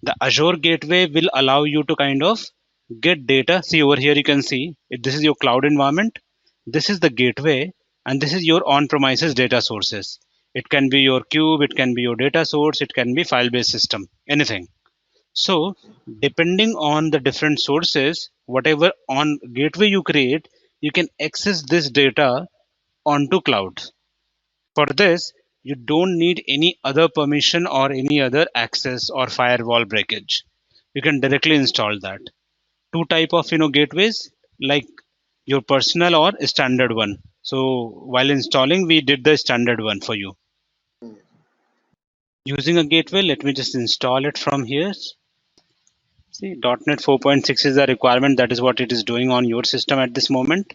The Azure gateway will allow you to kind of get data. See over here, you can see this is your cloud environment. This is the gateway, and this is your on-premises data sources. It can be your cube, it can be your data source, it can be file-based system, anything. So depending on the different sources, whatever on gateway you create, you can access this data onto cloud. For this, you don't need any other permission or any other access or firewall breakage. You can directly install that. Two type of gateways, like your personal or standard one. So while installing, we did the standard one for you. Using a gateway, let me just install it from here. See, .NET 4.6 is the requirement. That is what it is doing on your system at this moment.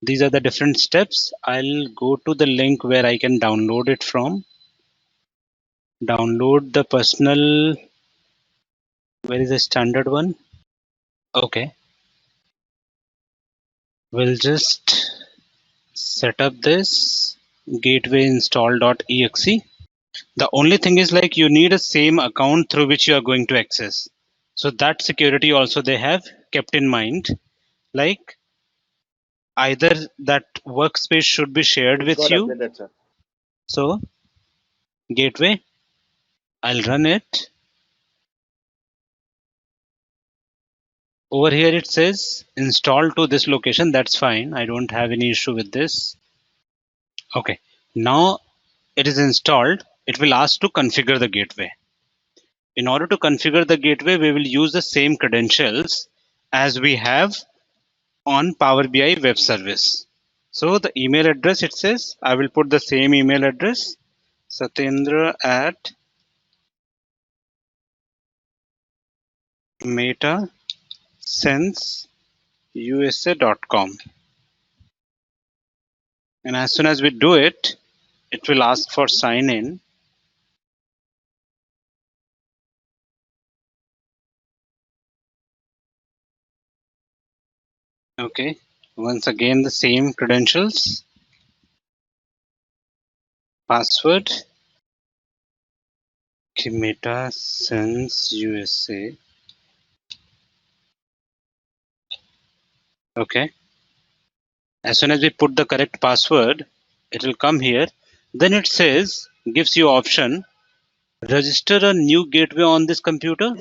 These are the different steps. I'll go to the link where I can download it from. Download the personal. Where is the standard one? Okay. We'll just set up this gateway install.exe. The only thing is like you need a same account through which you are going to access. So that security also they have kept in mind. Like either that workspace should be shared with you. So gateway, I'll run it. Over here it says install to this location. That's fine. I don't have any issue with this. Okay. Now it is installed. It will ask to configure the gateway. In order to configure the gateway, we will use the same credentials as we have on Power BI web service. So the email address, it says, I will put the same email address, Satyendra at metasenseusa.com. And as soon as we do it, it will ask for sign in. Okay, once again the same credentials, password, metasenseusa. Okay, as soon as we put the correct password, it will come here. Then it says, gives you option, register a new gateway on this computer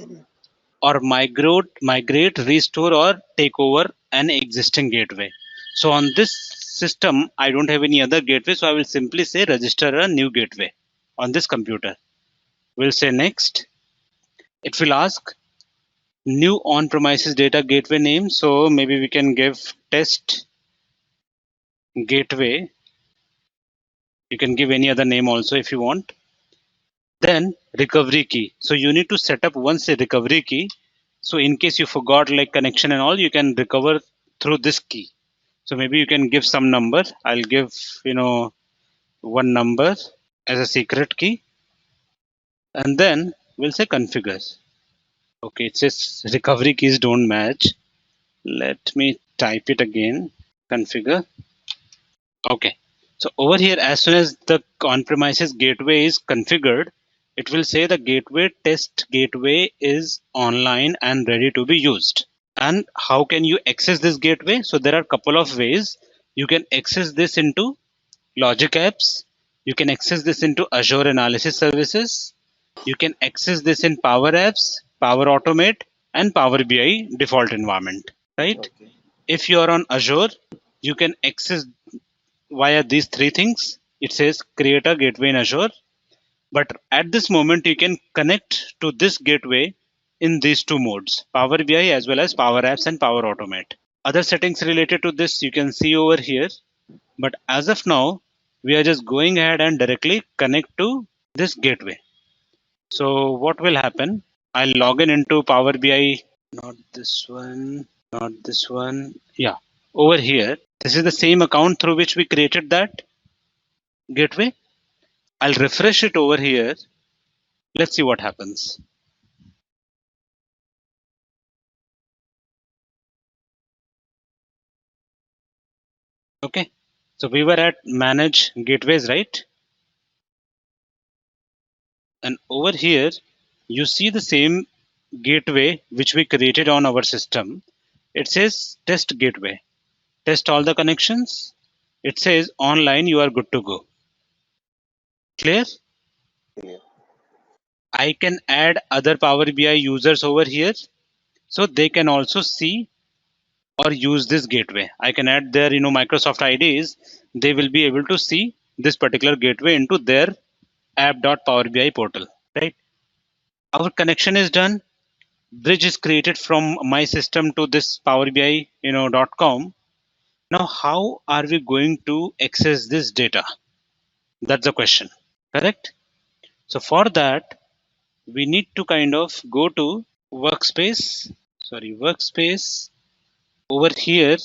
or migrate, restore or take over an existing gateway. So on this system, I don't have any other gateway. So I will simply say register a new gateway on this computer. We'll say next. It will ask new on-premises data gateway name. So maybe we can give test gateway. You can give any other name also if you want. Then recovery key. So you need to set up once a recovery key. So in case you forgot like connection and all, you can recover through this key. So maybe you can give some number. I'll give, one number as a secret key. And then we'll say configure. Okay, it says recovery keys don't match. Let me type it again. Configure. Okay. So over here, as soon as the on-premises gateway is configured, it will say the gateway test gateway is online and ready to be used. And how can you access this gateway? So there are a couple of ways. You can access this into Logic Apps. You can access this into Azure Analysis Services. You can access this in Power Apps, Power Automate, and Power BI default environment, right? Okay. If you are on Azure, you can access via these three things. It says create a gateway in Azure. But at this moment, you can connect to this gateway in these two modes, Power BI as well as Power Apps and Power Automate. Other settings related to this you can see over here. But as of now, we are just going ahead and directly connect to this gateway. So what will happen? I'll log in into Power BI, not this one, not this one. Yeah, over here, this is the same account through which we created that gateway. I'll refresh it over here. Let's see what happens. Okay, so we were at manage gateways, right? And over here, you see the same gateway which we created on our system. It says test gateway. Test all the connections. It says online, you are good to go. Clear? Clear. I can add other Power BI users over here so they can also see or use this gateway. I can add their Microsoft IDs. They will be able to see this particular gateway into their app.powerbi portal. Right? Our connection is done. Bridge is created from my system to this Power BI .com. Now how are we going to access this data? That's the question. Correct? So for that, we need to kind of go to workspace. Workspace. Over here,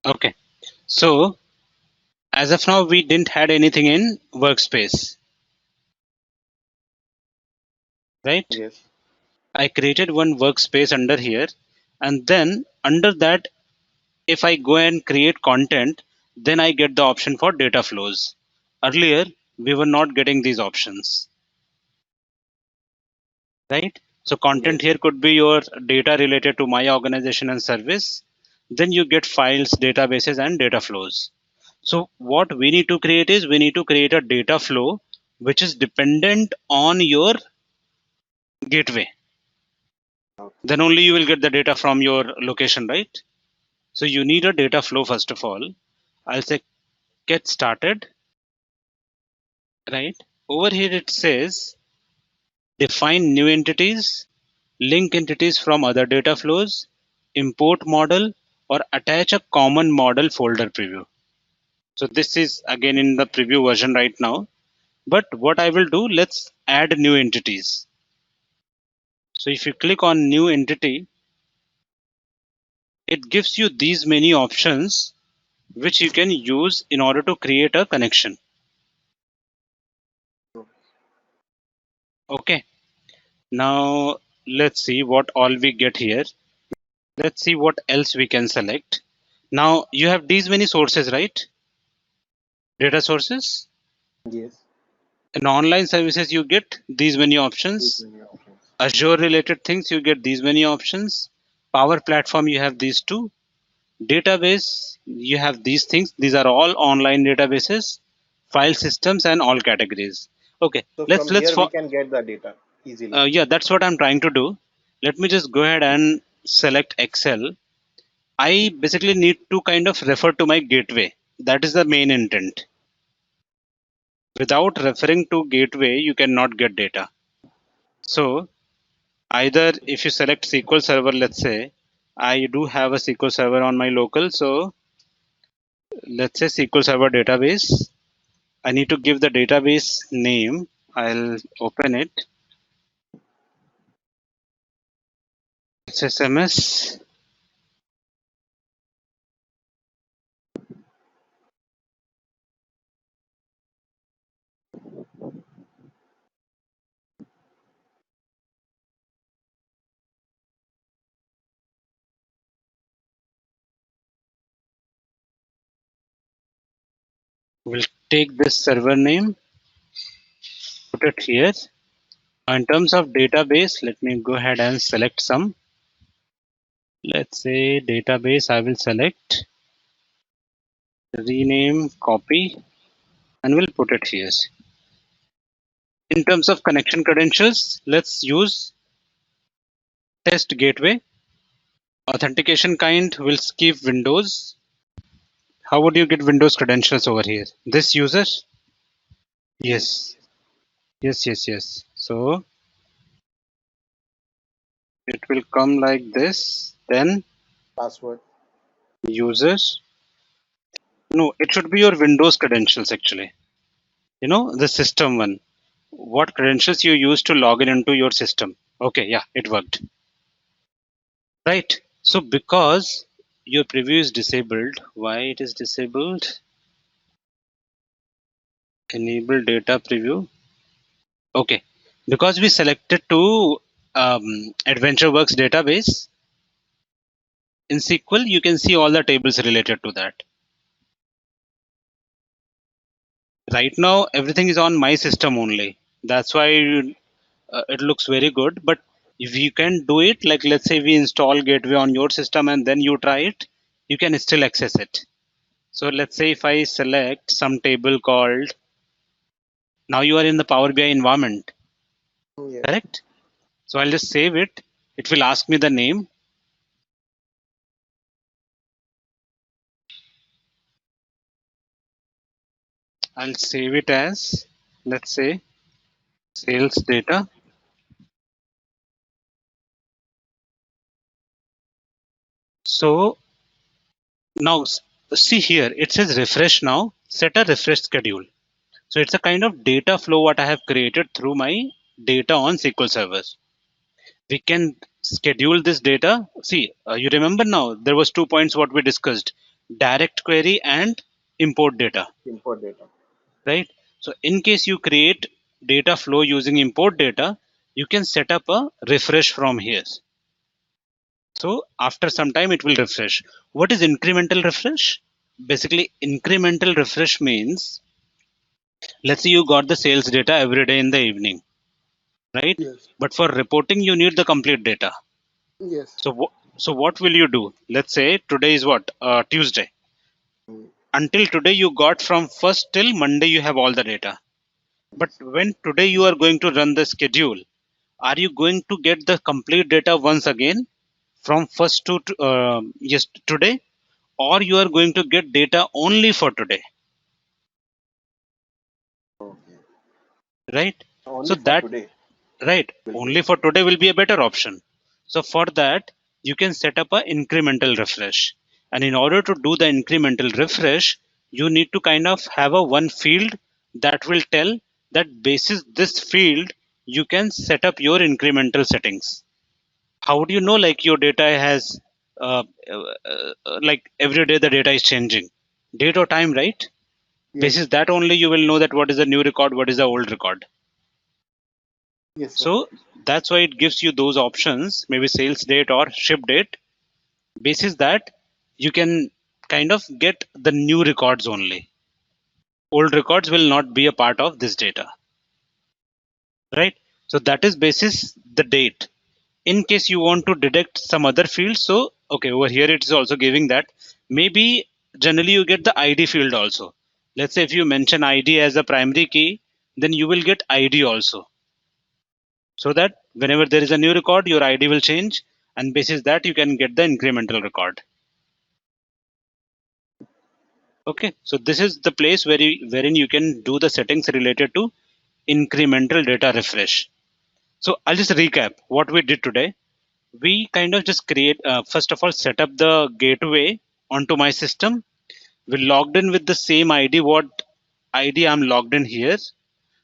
okay. So as of now, we didn't had anything in workspace, right? Yes. I created one workspace under here, and then under that, if I go and create content, then I get the option for data flows. Earlier, we were not getting these options, right? So content Yes. here could be your data related to my organization and service. Then you get files, databases, and data flows. So what we need to create is we need to create a data flow which is dependent on your gateway. Okay. Then only you will get the data from your location, right? So you need a data flow first of all. I'll say get started, right? Over here it says define new entities, link entities from other data flows, import model, or attach a common model folder preview. So this is again in the preview version right now. But what I will do, let's add new entities. So if you click on new entity, it gives you these many options which you can use in order to create a connection. Okay. Now let's see what all we get here. Let's see what else we can select. Now you have these many sources, right? Data sources. Yes. In online services, you get these many These options. many options. Azure related things, you get these many options. Power Platform, you have these two. Database, you have these things. These are all online databases, file systems, and all categories. Okay, So let's from let's here we for can get the data easily. yeah, that's what I'm trying to do. Let me just go ahead and select Excel. I basically need to kind of refer to my gateway. That is the main intent. Without referring to gateway, you cannot get data. So either if you select SQL Server, let's say, I do have a SQL Server on my local. So let's say SQL Server database. I need to give the database name. I'll open it. It's SMS. We'll take this server name, put it here. In terms of database, let me go ahead and select some. Let's say database, I will select, rename, copy, and we'll put it here. In terms of connection credentials, let's use test gateway. Authentication kind will skip Windows. How would you get Windows credentials over here? This user? Yes. Yes. So it will come like this. Then Password. users. No, it should be your Windows credentials actually. The system one. What credentials you use to log in into your system. Okay, yeah, it worked. Right. So because your preview is disabled, why it is disabled? Enable data preview. Okay. Because we selected to AdventureWorks database, in SQL, you can see all the tables related to that. Right now, everything is on my system only. That's why it looks very good. But if you can do it, like let's say we install Gateway on your system and then you try it, you can still access it. So let's say if I select some table called, now you are in the Power BI environment, Yes. correct? So I'll just save it. It will ask me the name. I'll save it as, let's say, sales data. So now see here, it says refresh now, set a refresh schedule. So it's a kind of data flow what I have created through my data on SQL servers. We can schedule this data. See, you remember now there was 2 points what we discussed: direct query and import data, Import data. right? So in case you create data flow using import data, you can set up a refresh from here. So after some time it will refresh. What is incremental refresh? Basically, incremental refresh means, let's say you got the sales data every day in the evening, right? Yes. But for reporting, you need the complete data. Yes. So what will you do? Let's say today is what? Tuesday. Mm. Until today, you got from first till Monday, you have all the data. But Yes. when today you are going to run the schedule, are you going to get the complete data once again from first to yes today, or you are going to get data only for today, Okay. right? So Only for that, today right, will be. only for today will be a better option. So for that, you can set up a incremental refresh. And in order to do the incremental refresh, you need to kind of have a one field that will tell that basis this field, you can set up your incremental settings. How do you know like your data has like every day the data is changing? Date or time, right? Yes. Basis that only you will know that what is the new record, what is the old record. Yes, sir. So that's why it gives you those options, maybe sales date or ship date. Basis that you can kind of get the new records only. Old records will not be a part of this data, right? So that is basis the date. In case you want to detect some other field, so okay, over here it is also giving that. Maybe generally you get the ID field also. Let's say if you mention ID as a primary key, then you will get ID also. So that whenever there is a new record, your ID will change, and basis that you can get the incremental record. Okay, so this is the place wherein you can do the settings related to incremental data refresh. So I'll just recap what we did today. We kind of just create, first of all, set up the gateway onto my system. We logged in with the same ID, what ID I'm logged in here.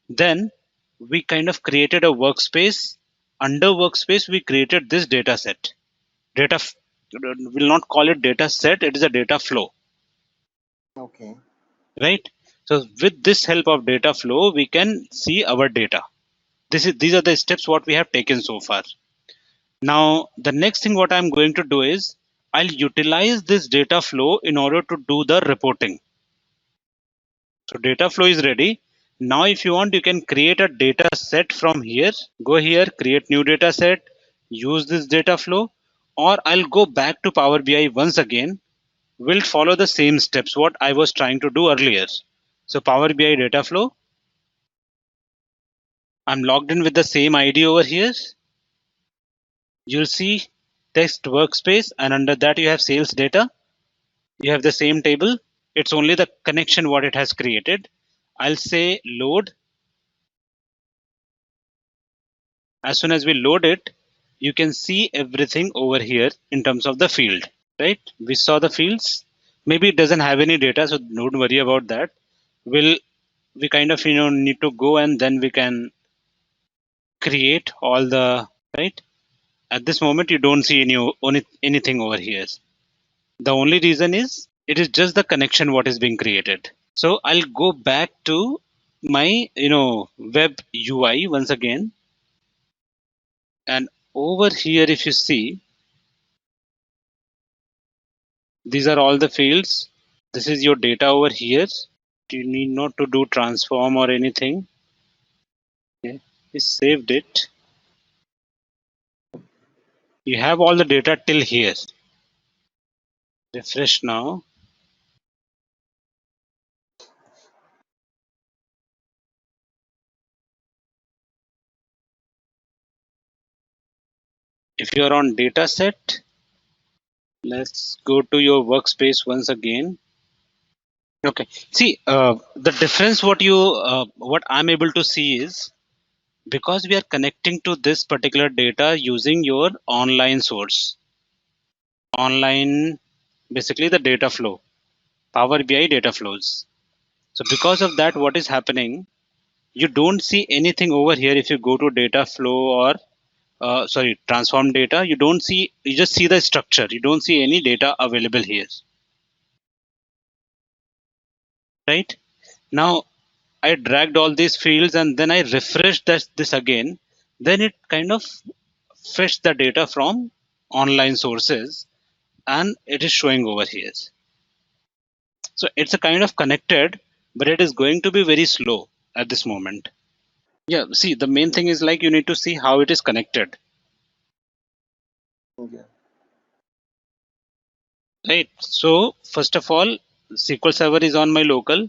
Then we kind of created a workspace. Under workspace, we created this data set. Will not call it data set, it is a data flow, Okay. right? So with this help of data flow, we can see our data. These are the steps what we have taken so far. Now, the next thing what I'm going to do is I'll utilize this data flow in order to do the reporting. So data flow is ready. Now, if you want, you can create a data set from here. Go here, create new data set, use this data flow, or I'll go back to Power BI once again. We'll follow the same steps what I was trying to do earlier. So Power BI data flow, I'm logged in with the same ID over here. You'll see text workspace, and under that you have sales data. You have the same table. It's only the connection what it has created. I'll say load. As soon as we load it, you can see everything over here in terms of the field, right? We saw the fields. Maybe it doesn't have any data, so don't worry about that. We kind of need to go and then we can create all the, right? At this moment, you don't see anything over here. The only reason is it is just the connection what is being created. So I'll go back to my web UI once again. And over here, if you see, these are all the fields. This is your data over here. You need not to do transform or anything. Okay. We saved it. You have all the data till here. Refresh now. If you are on data set, let's go to your workspace once again. Okay. See, the difference what I'm able to see is, because we are connecting to this particular data using your online source. Online, basically the data flow, Power BI data flows. So because of that, what is happening? You don't see anything over here. If you go to data flow or transform data, you don't see, you just see the structure. You don't see any data available here, right? Now I dragged all these fields and then I refreshed this again. Then it kind of fetched the data from online sources and it is showing over here. So it's a kind of connected, but it is going to be very slow at this moment. Yeah, see, the main thing is like you need to see how it is connected, Okay. right? So first of all, SQL Server is on my local.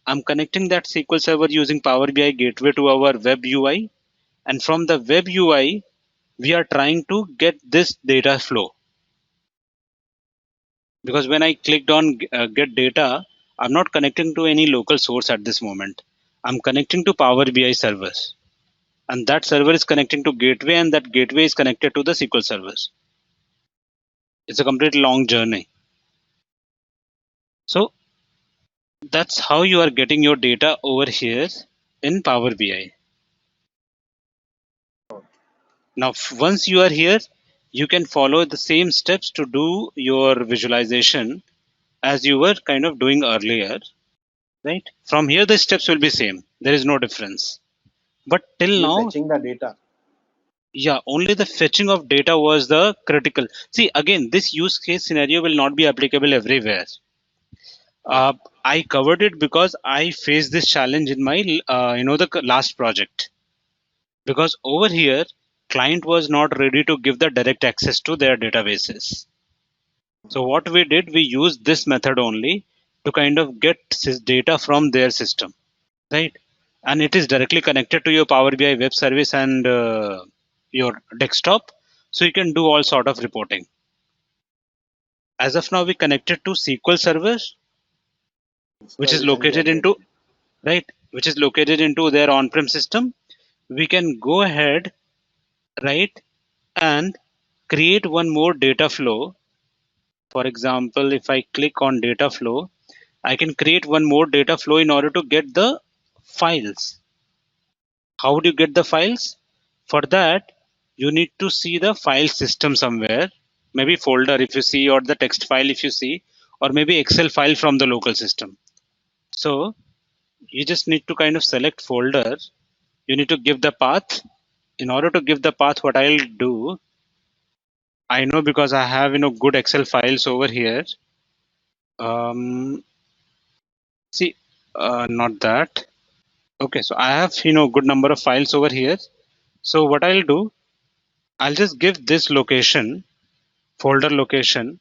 I'm connecting that SQL Server using Power BI gateway to our web UI. And from the web UI, we are trying to get this data flow. Because when I clicked on get data, I'm not connecting to any local source at this moment. I'm connecting to Power BI servers. And that server is connecting to gateway and that gateway is connected to the SQL servers. It's a complete long journey. So that's how you are getting your data over here in Power BI. Now, once you are here, you can follow the same steps to do your visualization as you were kind of doing earlier, right? From here, the steps will be same. There is no difference. But till Only now, fetching the data. yeah, only the fetching of data was the critical. See, again, this use case scenario will not be applicable everywhere. Yes. Uh, I covered it because I faced this challenge in my, the last project. Because over here, client was not ready to give the direct access to their databases. So what we did, we used this method only to kind of get data from their system, right? And it is directly connected to your Power BI web service and your desktop. So you can do all sort of reporting. As of now, we connected to SQL Server, which is Service and located generated. into, right, which is located into their on-prem system. We can go ahead, right, and create one more data flow. For example, if I click on data flow, I can create one more data flow in order to get the files. How do you get the files? For that, you need to see the file system somewhere, maybe folder if you see, or the text file if you see, or maybe Excel file from the local system. So you just need to kind of select folder. You need to give the path. In order to give the path, what I'll do, I know because I have good Excel files over here. See, not that. Okay, so I have good number of files over here. So what I'll do, I'll just give this location, folder location.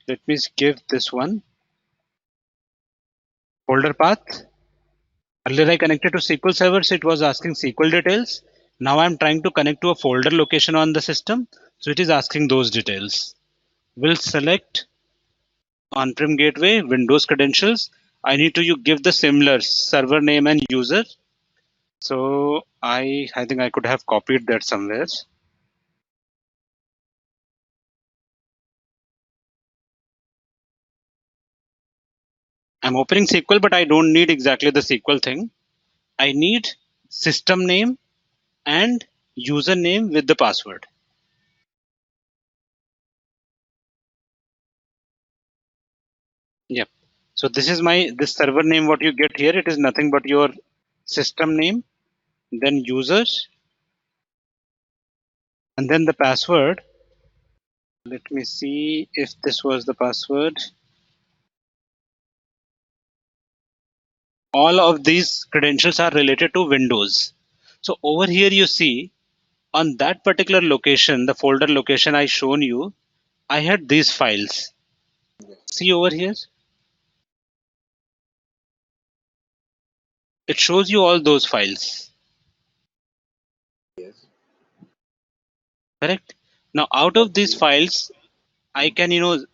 Let me give this one folder path. Earlier I connected to SQL Server, so it was asking SQL details. Now I'm trying to connect to a folder location on the system, so it is asking those details. We'll select on-prem gateway, Windows credentials. I need to you give the similar server name and user. So I think I could have copied that somewhere. I'm opening SQL, but I don't need exactly the SQL thing. I need system name and username with the password. Yep. So this is this server name. What you get here, it is nothing but your system name, then users, and then the password. Let me see if this was the password. All of these credentials are related to Windows. So over here you see on that particular location, the folder location I shown you, I had these files. Yes. See over here? It shows you all those files. Yes. Correct? Now out But of these files, I can,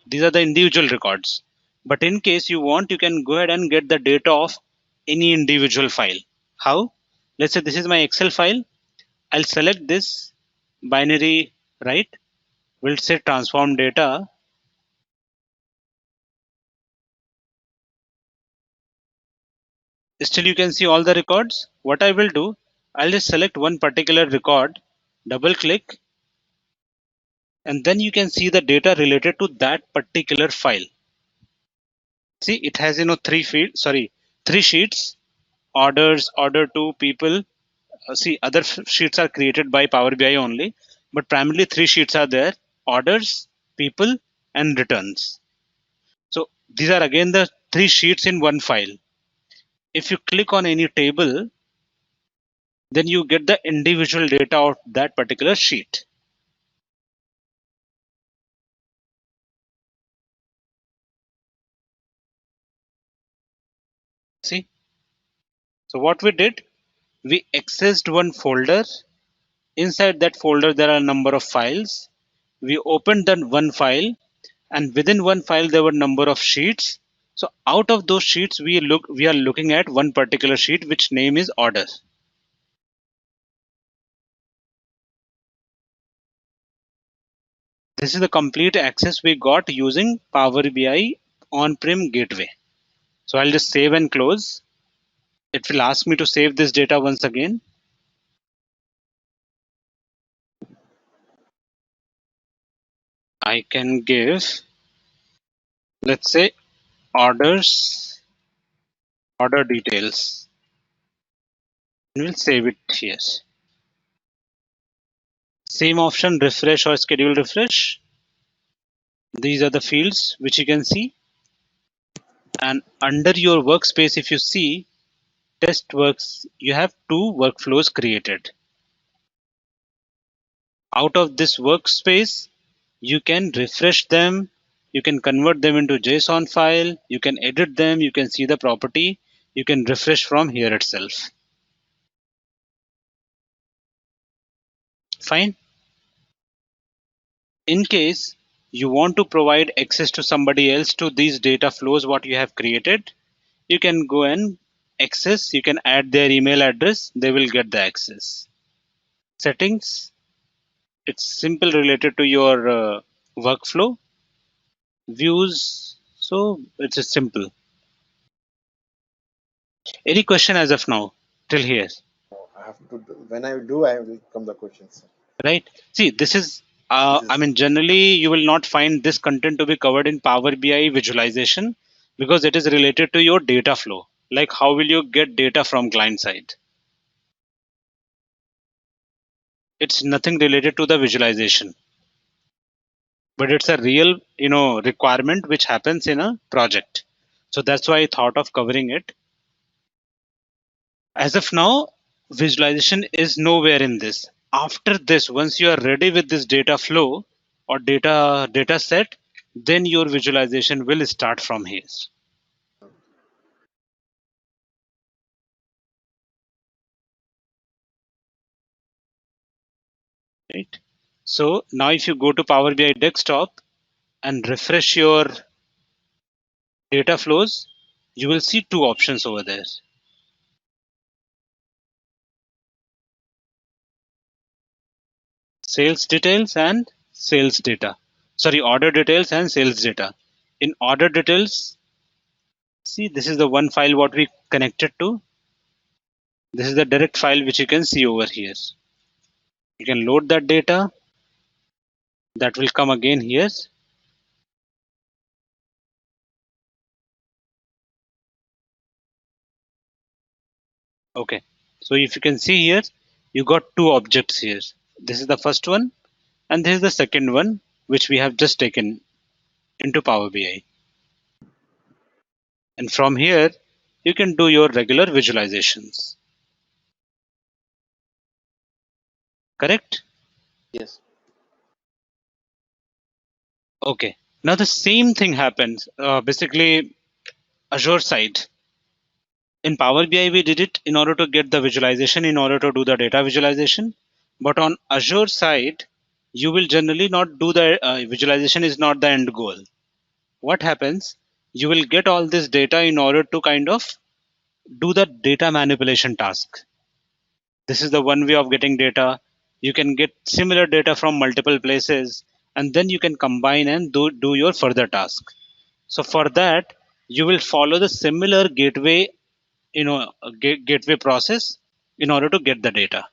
these are the individual records. But in case you want, you can go ahead and get the data of any individual file. How? Let's say this is my Excel file. I'll select this binary, right? We'll say transform data. Still you can see all the records. What I will do, I'll just select one particular record, double click, and then you can see the data related to that particular file. See, it has three sheets: orders, order to, people. See, other sheets are created by Power BI only, but primarily three sheets are there: orders, people, and returns. So these are again the three sheets in one file. If you click on any table, then you get the individual data of that particular sheet. See, so what we did, we accessed one folder. Inside that folder, there are a number of files. We opened that one file, and within one file, there were number of sheets. So out of those sheets, we are looking at one particular sheet, which name is order. This is the complete access we got using Power BI on-prem gateway. So I'll just save and close. It will ask me to save this data once again. I can give, let's say, orders, order details. And we'll save it here. Same option, refresh or schedule refresh. These are the fields which you can see. And under your workspace, if you see test works, you have two workflows created. Out of this workspace, you can refresh them, you can convert them into JSON file, you can edit them, you can see the property, you can refresh from here itself. Fine. In case you want to provide access to somebody else to these data flows what you have created, you can go and access, you can add their email address, they will get the access. Settings, it's simple related to your workflow. Views, so it's just simple. Any question as of now till here? I have to when I do, I will come the questions. Right, see, this is This I is mean, generally you will not find this content to be covered in Power BI visualization because it is related to your data flow, like how will you get data from client side. It's nothing related to the visualization, but it's a real requirement which happens in a project. So that's why I thought of covering it. As of now, visualization is nowhere in this. After this, once you are ready with this data flow or data set, then your visualization will start from here. Right. So now if you go to Power BI desktop and refresh your data flows, you will see two options over there. Sales details and sales data. Sorry, order details and sales data. In order details, see, this is the one file what we connected to. This is the direct file which you can see over here. You can load that data. That will come again here. Okay. So if you can see here, you got two objects here. This is the first one. And this is the second one, which we have just taken into Power BI. And from here, you can do your regular visualizations. Correct? Yes. Okay. Now the same thing happens. Basically, Azure side. In Power BI, we did it in order to get the visualization, in order to do the data visualization. But on Azure side, you will generally not do the visualization is not the end goal. What happens? You will get all this data in order to kind of do the data manipulation task. This is the one way of getting data. You can get similar data from multiple places, and then you can combine and do your further task. So for that, you will follow the similar gateway, gateway process in order to get the data.